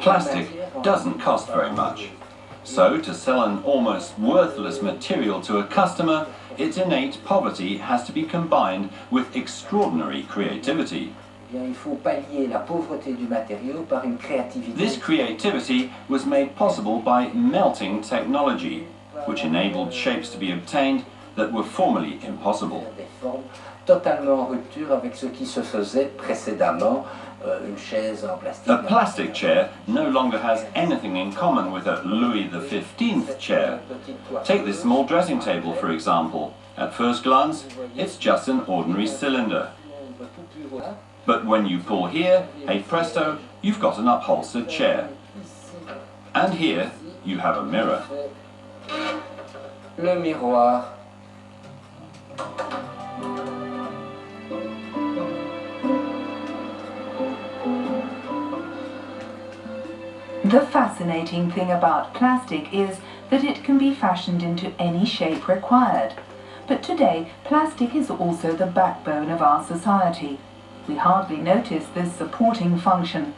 Plastic doesn't cost very much. So, to sell an almost worthless material to a customer, its innate poverty has to be combined with extraordinary creativity. This creativity was made possible by melting technology, which enabled shapes to be obtained that were formerly impossible. A plastic chair no longer has anything in common with a Louis XV chair. Take this small dressing table, for example. At first glance, it's just an ordinary cylinder. But when you pull here, hey presto, you've got an upholstered chair. And here, you have a mirror. Le miroir. The fascinating thing about plastic is that it can be fashioned into any shape required. But today, plastic is also the backbone of our society. We hardly notice this supporting function.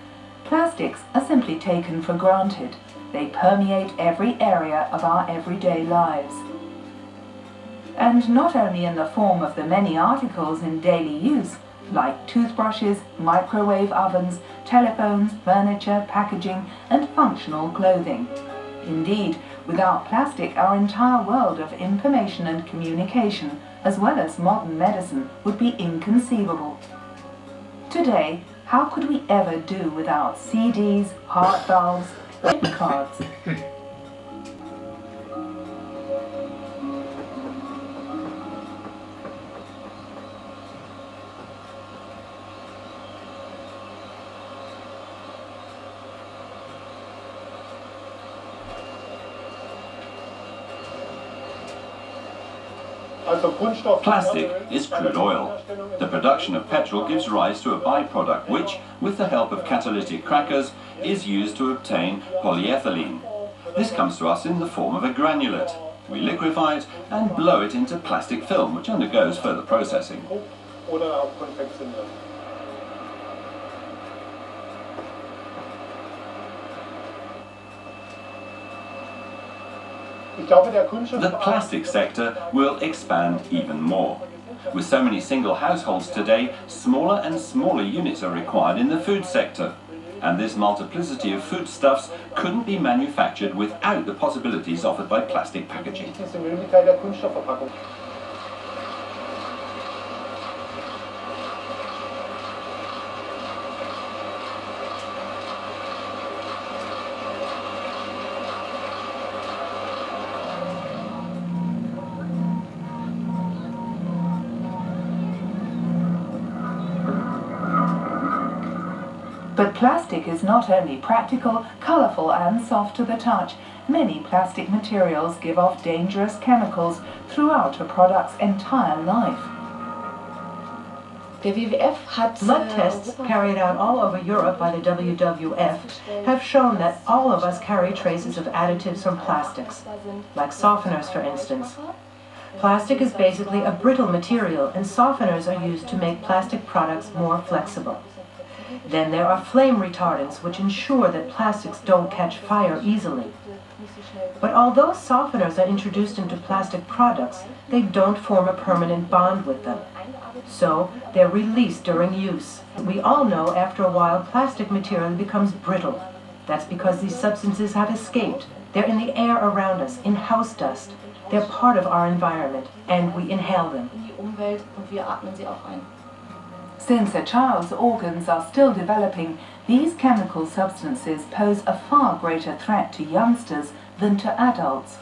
Plastics are simply taken for granted. They permeate every area of our everyday lives. And not only in the form of the many articles in daily use, like toothbrushes, microwave ovens, telephones, furniture, packaging, and functional clothing. Indeed, without plastic, our entire world of information and communication, as well as modern medicine, would be inconceivable. Today, how could we ever do without CDs, heart valves, and cards? Plastic is crude oil. The production of petrol gives rise to a byproduct which, with the help of catalytic crackers, is used to obtain polyethylene. This comes to us in the form of a granulate. We liquefy it and blow it into plastic film, which undergoes further processing. The plastic sector will expand even more. With so many single households today, smaller and smaller units are required in the food sector. And this multiplicity of foodstuffs couldn't be manufactured without the possibilities offered by plastic packaging. But plastic is not only practical, colourful and soft to the touch. Many plastic materials give off dangerous chemicals throughout a product's entire life. Blood tests carried out all over Europe by the WWF have shown that all of us carry traces of additives from plastics, like softeners for instance. Plastic is basically a brittle material, and softeners are used to make plastic products more flexible. Then there are flame retardants, which ensure that plastics don't catch fire easily. But although softeners are introduced into plastic products, they don't form a permanent bond with them. So they're released during use. We all know after a while plastic material becomes brittle. That's because these substances have escaped. They're in the air around us, in house dust. They're part of our environment, and we inhale them. Since a child's organs are still developing, these chemical substances pose a far greater threat to youngsters than to adults.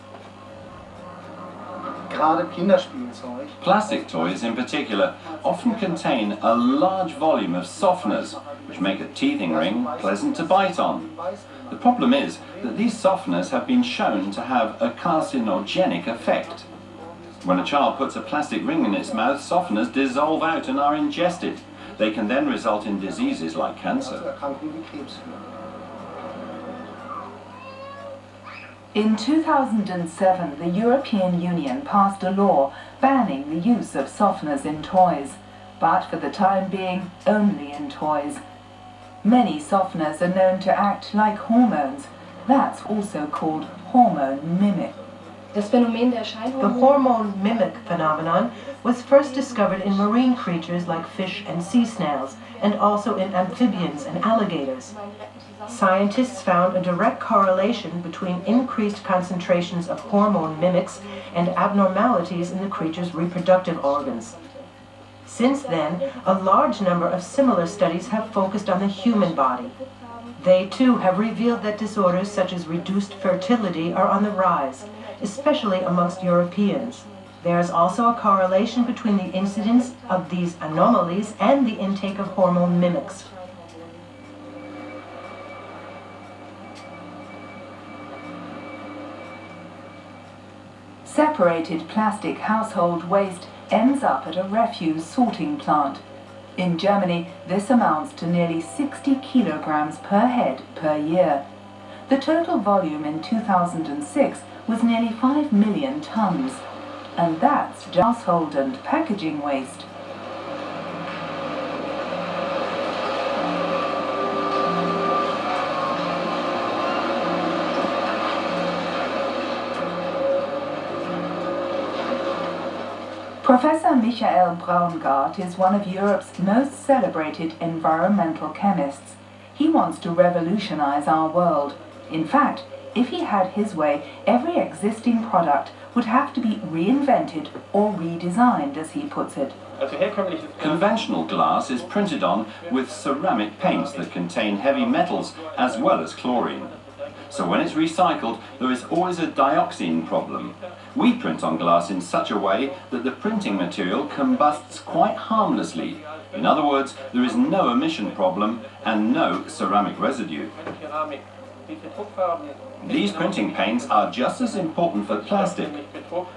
Plastic toys in particular often contain a large volume of softeners, which make a teething ring pleasant to bite on. The problem is that these softeners have been shown to have a carcinogenic effect. When a child puts a plastic ring in its mouth, softeners dissolve out and are ingested. They can then result in diseases like cancer. In 2007, the European Union passed a law banning the use of softeners in toys, but for the time being, only in toys. Many softeners are known to act like hormones. That's also called hormone mimic. The hormone mimic phenomenon was first discovered in marine creatures like fish and sea snails, and also in amphibians and alligators. Scientists found a direct correlation between increased concentrations of hormone mimics and abnormalities in the creature's reproductive organs. Since then, a large number of similar studies have focused on the human body. They too have revealed that disorders such as reduced fertility are on the rise, especially amongst Europeans. There is also a correlation between the incidence of these anomalies and the intake of hormone mimics. Separated plastic household waste ends up at a refuse sorting plant. In Germany, this amounts to nearly 60 kilograms per head per year. The total volume in 2006 was nearly 5 million tons. And that's just household and packaging waste. Professor Michael Braungart is one of Europe's most celebrated environmental chemists. He wants to revolutionize our world. In fact, if he had his way, every existing product would have to be reinvented or redesigned, as he puts it. Conventional glass is printed on with ceramic paints that contain heavy metals as well as chlorine. So when it's recycled, there is always a dioxin problem. We print on glass in such a way that the printing material combusts quite harmlessly. In other words, there is no emission problem and no ceramic residue. These printing paints are just as important for plastic.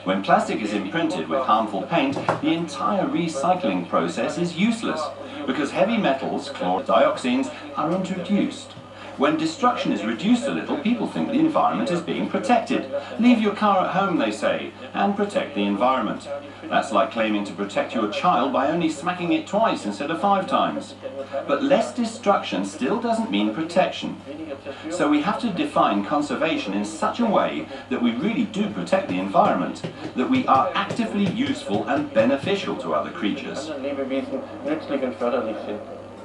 When plastic is imprinted with harmful paint, the entire recycling process is useless because heavy metals, dioxins, are introduced. When destruction is reduced a little, people think the environment is being protected. Leave your car at home, they say, and protect the environment. That's like claiming to protect your child by only smacking it twice instead of 5 times. But less destruction still doesn't mean protection. So we have to define conservation in such a way that we really do protect the environment, that we are actively useful and beneficial to other creatures.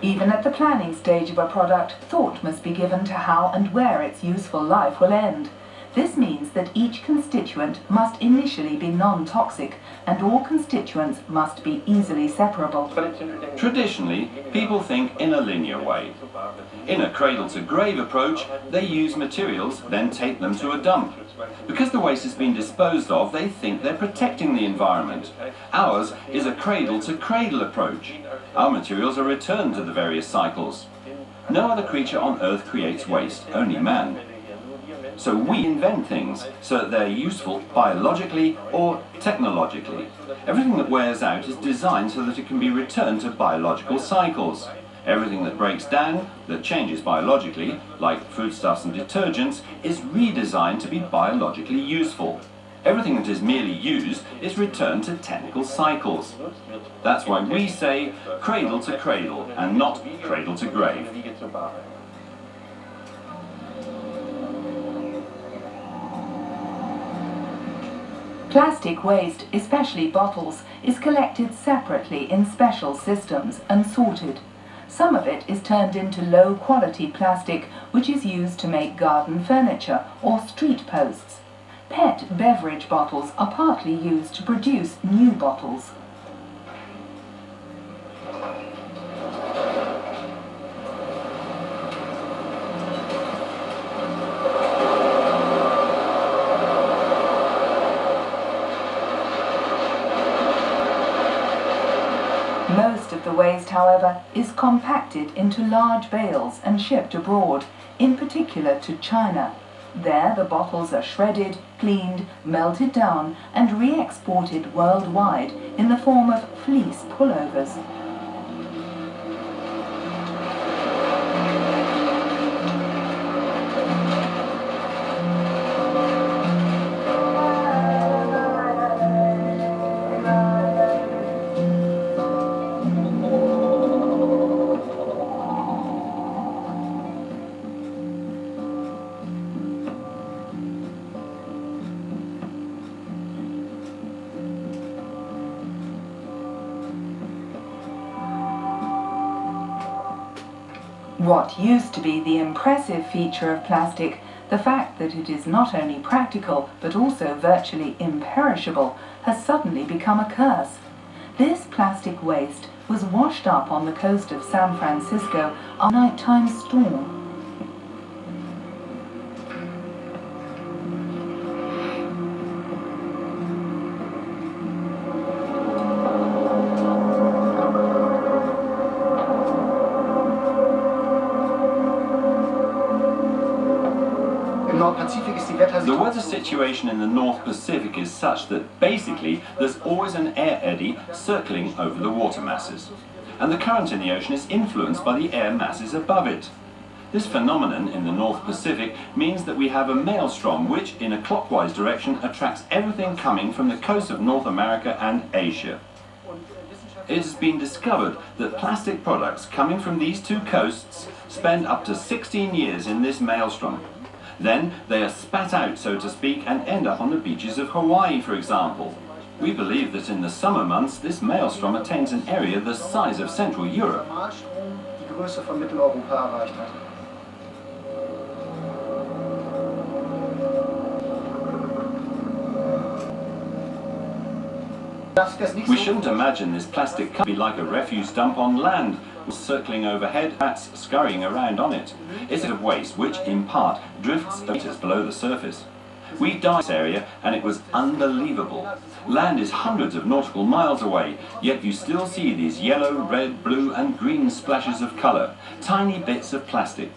Even at the planning stage of a product, thought must be given to how and where its useful life will end. This means that each constituent must initially be non-toxic, and all constituents must be easily separable. Traditionally, people think in a linear way. In a cradle-to-grave approach, they use materials, then take them to a dump. Because the waste has been disposed of, they think they're protecting the environment. Ours is a cradle-to-cradle approach. Our materials are returned to the various cycles. No other creature on Earth creates waste, only man. So we invent things so that they're useful biologically or technologically. Everything that wears out is designed so that it can be returned to biological cycles. Everything that breaks down, that changes biologically, like foodstuffs and detergents, is redesigned to be biologically useful. Everything that is merely used is returned to technical cycles. That's why we say cradle to cradle and not cradle to grave. Plastic waste, especially bottles, is collected separately in special systems and sorted. Some of it is turned into low-quality plastic, which is used to make garden furniture or street posts. PET beverage bottles are partly used to produce new bottles. Most of the waste, however, is compacted into large bales and shipped abroad, in particular to China. There the bottles are shredded, cleaned, melted down and re-exported worldwide in the form of fleece pullovers. What used to be the impressive feature of plastic, the fact that it is not only practical but also virtually imperishable, has suddenly become a curse. This plastic waste was washed up on the coast of San Francisco on a nighttime storm. The weather situation in the North Pacific is such that basically there's always an air eddy circling over the water masses, and the current in the ocean is influenced by the air masses above it. This phenomenon in the North Pacific means that we have a maelstrom which, in a clockwise direction, attracts everything coming from the coast of North America and Asia. It has been discovered that plastic products coming from these two coasts spend up to 16 years in this maelstrom. Then they are spat out, so to speak, and end up on the beaches of Hawaii, for example. We believe that in the summer months this maelstrom attains an area the size of Central Europe. We shouldn't imagine this plastic can be like a refuse dump on land, circling overhead, bats scurrying around on it. It's a waste which, in part, drifts meters below the surface. We dived this area and it was unbelievable. Land is hundreds of nautical miles away, yet you still see these yellow, red, blue and green splashes of colour, tiny bits of plastic.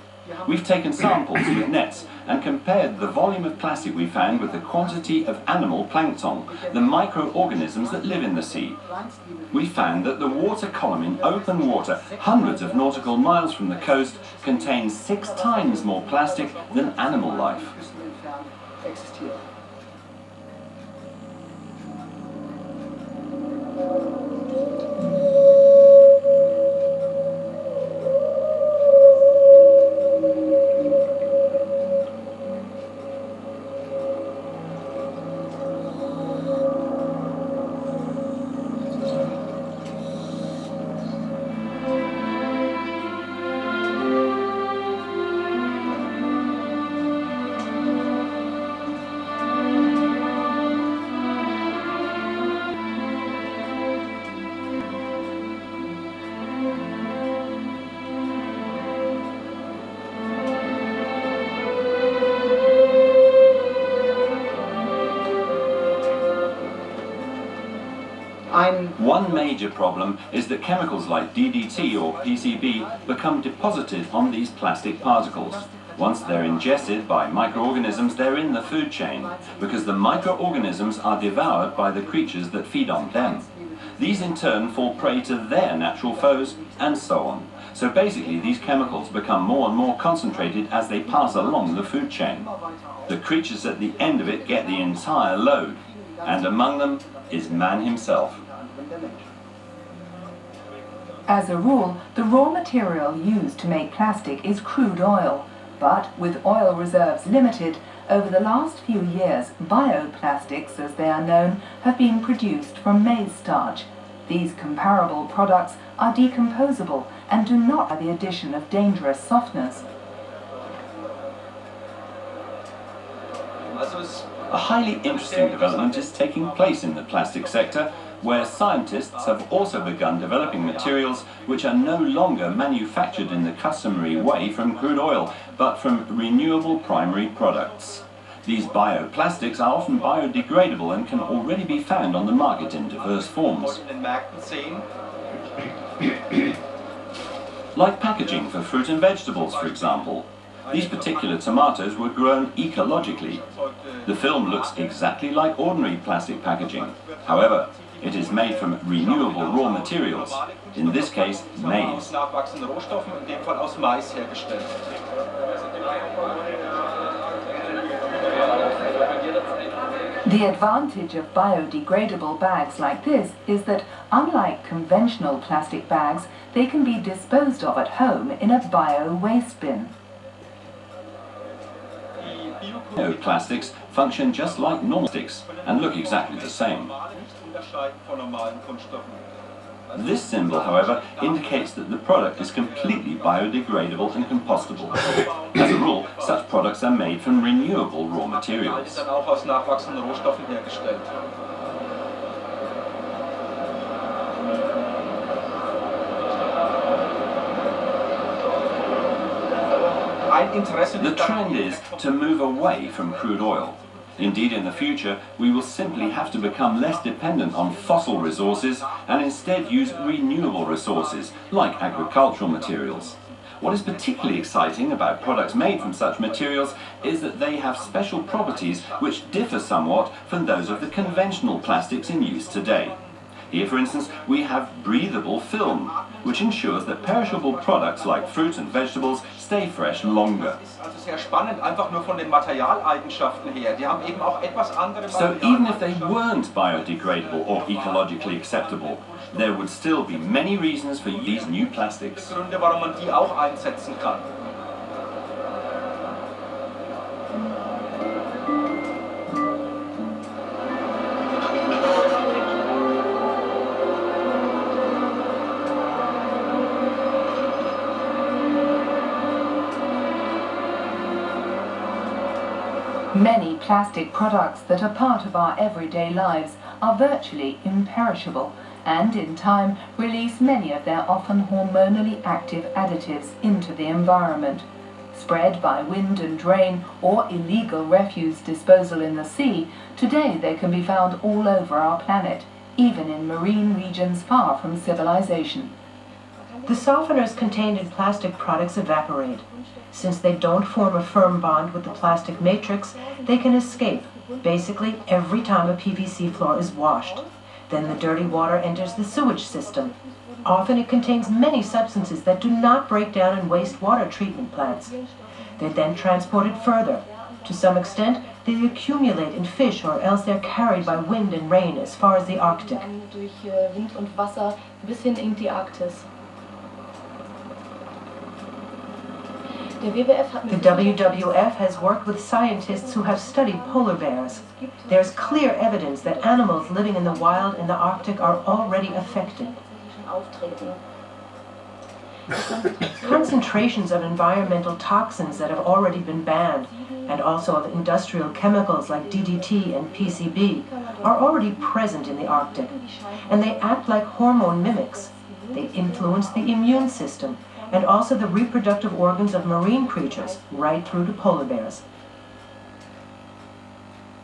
We've taken samples with nets and compared the volume of plastic we found with the quantity of animal plankton, the microorganisms that live in the sea. We found that the water column in open water, hundreds of nautical miles from the coast, contains 6 times more plastic than animal life. One major problem is that chemicals like DDT or PCB become deposited on these plastic particles. Once they're ingested by microorganisms, they're in the food chain, because the microorganisms are devoured by the creatures that feed on them. These in turn fall prey to their natural foes, and so on. So basically these chemicals become more and more concentrated as they pass along the food chain. The creatures at the end of it get the entire load, and among them is man himself. As a rule, the raw material used to make plastic is crude oil, but with oil reserves limited, over the last few years, bioplastics, as they are known, have been produced from maize starch. These comparable products are decomposable and do not have the addition of dangerous softeners. A highly interesting development is taking place in the plastic sector, where scientists have also begun developing materials which are no longer manufactured in the customary way from crude oil, but from renewable primary products. These bioplastics are often biodegradable and can already be found on the market in diverse forms. Like packaging for fruit and vegetables, for example. These particular tomatoes were grown ecologically. The film looks exactly like ordinary plastic packaging. However, it is made from renewable raw materials, in this case, maize. The advantage of biodegradable bags like this is that, unlike conventional plastic bags, they can be disposed of at home in a bio-waste bin. Bioplastics function just like normal plastics and look exactly the same. This symbol, however, indicates that the product is completely biodegradable and compostable. As a rule, such products are made from renewable raw materials. The trend is to move away from crude oil. Indeed, in the future, we will simply have to become less dependent on fossil resources and instead use renewable resources, like agricultural materials. What is particularly exciting about products made from such materials is that they have special properties which differ somewhat from those of the conventional plastics in use today. Here, for instance, we have breathable film, which ensures that perishable products like fruit and vegetables stay fresh longer. So even if they weren't biodegradable or ecologically acceptable, there would still be many reasons for these new plastics. Many plastic products that are part of our everyday lives are virtually imperishable and in time release many of their often hormonally active additives into the environment. Spread by wind and rain or illegal refuse disposal in the sea, today they can be found all over our planet, even in marine regions far from civilization. The softeners contained in plastic products evaporate. Since they don't form a firm bond with the plastic matrix, they can escape, basically every time a PVC floor is washed. Then the dirty water enters the sewage system. Often it contains many substances that do not break down in wastewater treatment plants. They're then transported further. To some extent, they accumulate in fish or else they're carried by wind and rain as far as the Arctic. The WWF has worked with scientists who have studied polar bears. There's clear evidence that animals living in the wild in the Arctic are already affected. Concentrations of environmental toxins that have already been banned, and also of industrial chemicals like DDT and PCB, are already present in the Arctic, and they act like hormone mimics. They influence the immune system, and also the reproductive organs of marine creatures, right through to polar bears.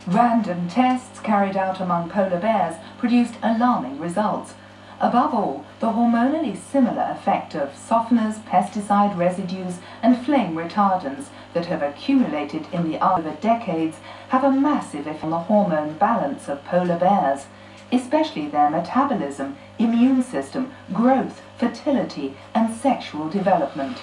Random tests carried out among polar bears produced alarming results. Above all, the hormonally similar effect of softeners, pesticide residues, and flame retardants that have accumulated in the art over decades have a massive effect on the hormone balance of polar bears, especially their metabolism, immune system, growth, fertility, and sexual development.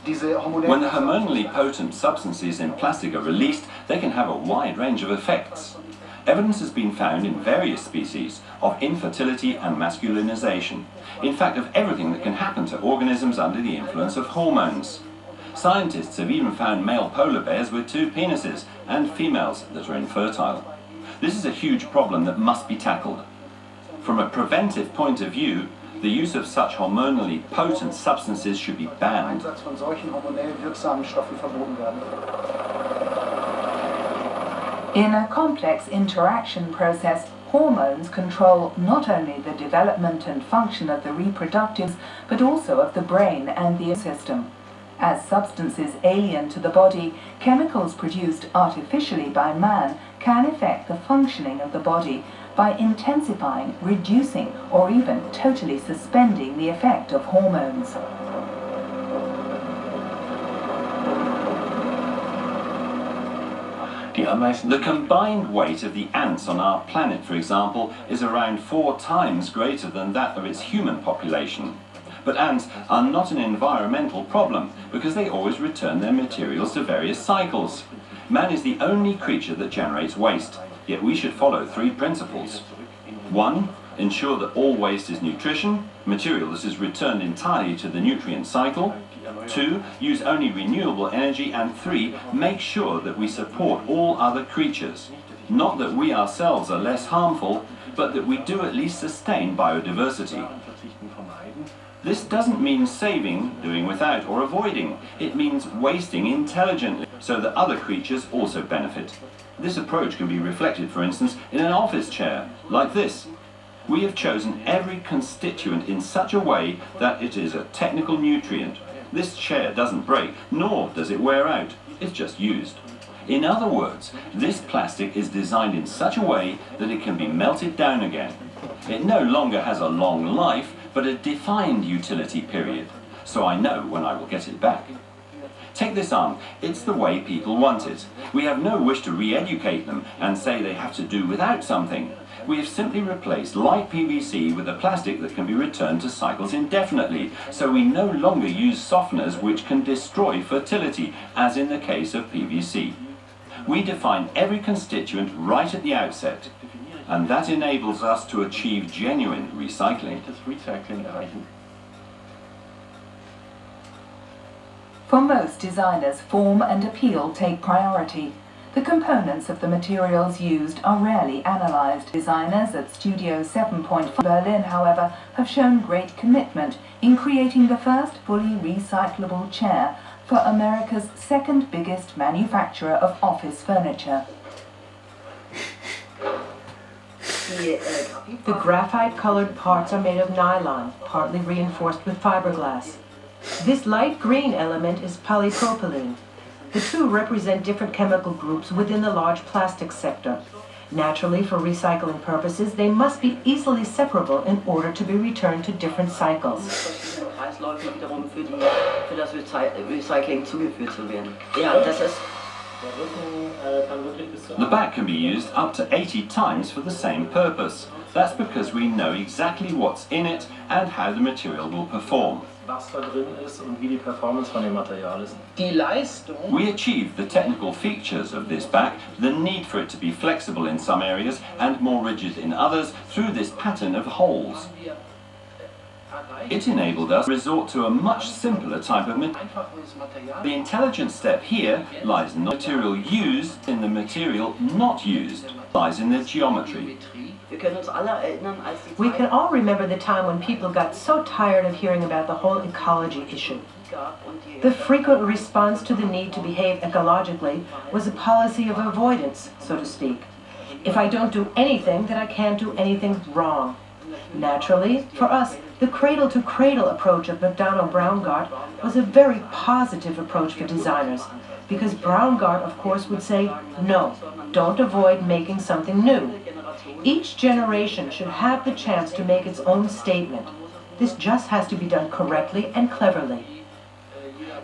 When the hormonally potent substances in plastic are released, they can have a wide range of effects. Evidence has been found in various species of infertility and masculinization, in fact of everything that can happen to organisms under the influence of hormones. Scientists have even found male polar bears with 2 penises and females that are infertile. This is a huge problem that must be tackled. From a preventive point of view, the use of such hormonally potent substances should be banned. In a complex interaction process, hormones control not only the development and function of the reproductives, but also of the brain and the system. As substances alien to the body, chemicals produced artificially by man can affect the functioning of the body by intensifying, reducing, or even totally suspending the effect of hormones. The combined weight of the ants on our planet, for example, is around 4 times greater than that of its human population. But ants are not an environmental problem because they always return their materials to various cycles. Man is the only creature that generates waste, yet we should follow 3 principles. 1. Ensure that all waste is nutrition, material that is returned entirely to the nutrient cycle. 2, use only renewable energy, and 3, make sure that we support all other creatures. Not that we ourselves are less harmful, but that we do at least sustain biodiversity. This doesn't mean saving, doing without, or avoiding. It means wasting intelligently so that other creatures also benefit. This approach can be reflected, for instance, in an office chair, like this. We have chosen every constituent in such a way that it is a technical nutrient. This chair doesn't break, nor does it wear out. It's just used. In other words, this plastic is designed in such a way that it can be melted down again. It no longer has a long life, but a defined utility period, so I know when I will get it back. Take this arm. It's the way people want it. We have no wish to re-educate them and say they have to do without something. We have simply replaced light PVC with a plastic that can be returned to cycles indefinitely, so we no longer use softeners which can destroy fertility, as in the case of PVC. We define every constituent right at the outset, and that enables us to achieve genuine recycling. For most designers, form and appeal take priority. The components of the materials used are rarely analyzed. Designers at Studio 7.5 Berlin, however, have shown great commitment in creating the first fully recyclable chair for America's second biggest manufacturer of office furniture. The graphite-colored parts are made of nylon, partly reinforced with fiberglass. This light green element is polypropylene. The two represent different chemical groups within the large plastic sector. Naturally, for recycling purposes, they must be easily separable in order to be returned to different cycles. The back can be used up to 80 times for the same purpose. That's because we know exactly what's in it and how the material will perform. We achieve the technical features of this back, the need for it to be flexible in some areas and more rigid in others, through this pattern of holes. It enabled us to resort to a much simpler type of material. The intelligent step here lies in the material used, in the material not used, lies in the geometry. We can all remember the time when people got so tired of hearing about the whole ecology issue. The frequent response to the need to behave ecologically was a policy of avoidance, so to speak. If I don't do anything, then I can't do anything wrong. Naturally, for us, the cradle-to-cradle approach of McDonnell Braungart was a very positive approach for designers, because Braungart, of course, would say, no, don't avoid making something new. Each generation should have the chance to make its own statement. This just has to be done correctly and cleverly.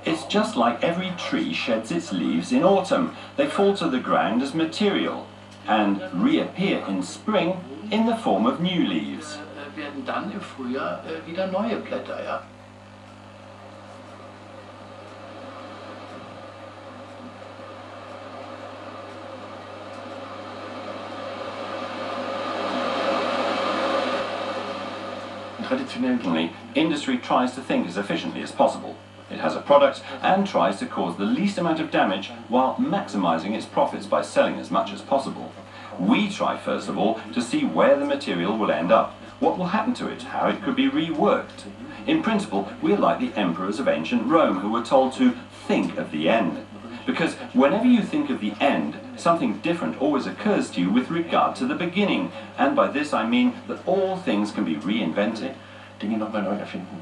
It's just like every tree sheds its leaves in autumn. They fall to the ground as material and reappear in spring in the form of new leaves. Werden dann im Frühjahr wieder neue Blätter, ja. Traditionally, industry tries to think as efficiently as possible. It has a product and tries to cause the least amount of damage while maximizing its profits by selling as much as possible. We try, first of all, to see where the material will end up, what will happen to it, how it could be reworked. In principle, we're like the emperors of ancient Rome who were told to think of the end. Because whenever you think of the end, something different always occurs to you with regard to the beginning. And by this I mean that all things can be reinvented. Dinge nochmal neu erfinden.